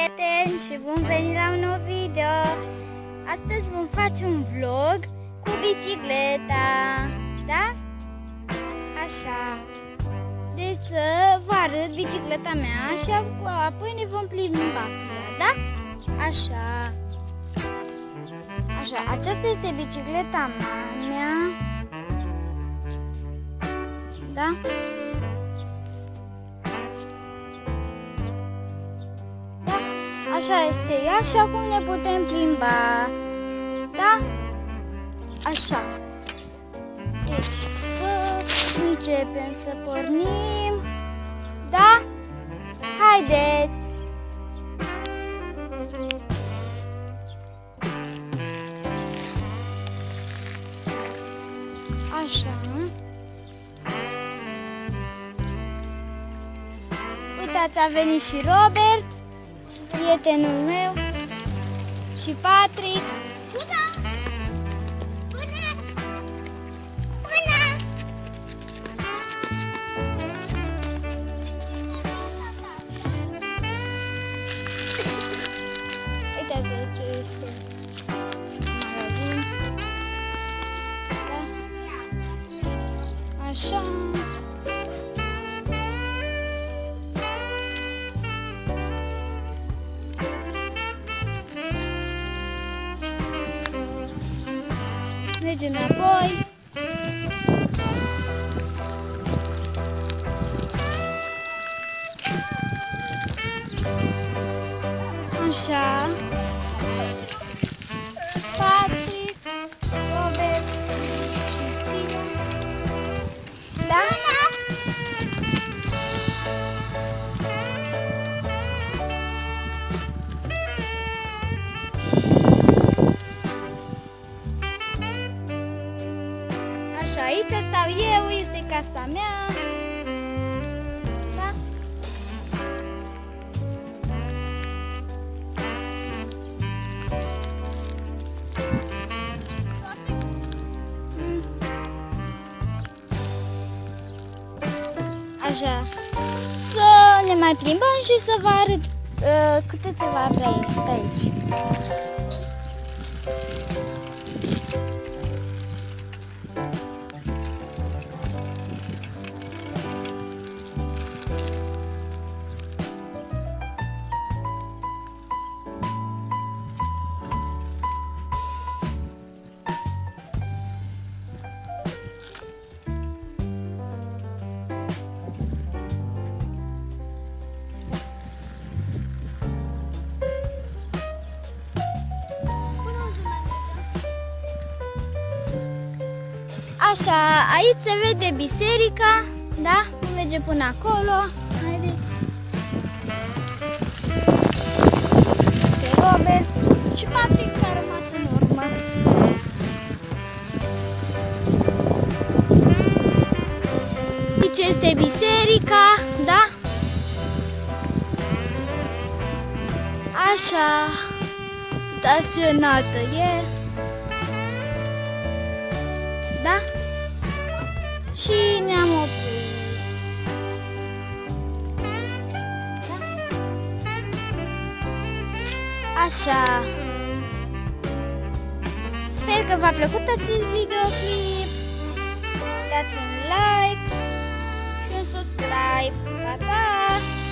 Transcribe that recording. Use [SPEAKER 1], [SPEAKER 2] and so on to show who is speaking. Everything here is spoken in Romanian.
[SPEAKER 1] prieteni și bun venit la un nou video. Astăzi vom face un vlog cu bicicleta, da? Așa. Deci să vă arăt bicicleta mea și apoi ne vom plimba, da? Așa. Așa, aceasta este bicicleta mea. Da? Așa este ea și acum ne putem plimba, da? Așa. Deci să începem să pornim, da? Haideți! Așa. Uitați, a venit și Robert, prietenul meu, și Patrick. Până! Până! Până! Uitați ce este magazin. Da? Așa. Mergem înapoi. Așa. Patrick, Robert și Steven. Da? Așa, aici stau eu, este casa mea. Da? Așa. Să ne mai plimbăm și să vă arăt câte ceva pe aici. Așa, aici se vede biserica, da? Merge până acolo. Haideți. Pe Robert și Patrick care a rămas în urmă. Aici este biserica, da? Așa. Uitați ce înaltă e. Da? Și ne-am oprit. Da? Așa. Sper că v-a plăcut acest videoclip. Dați un like și un subscribe. Pa, pa!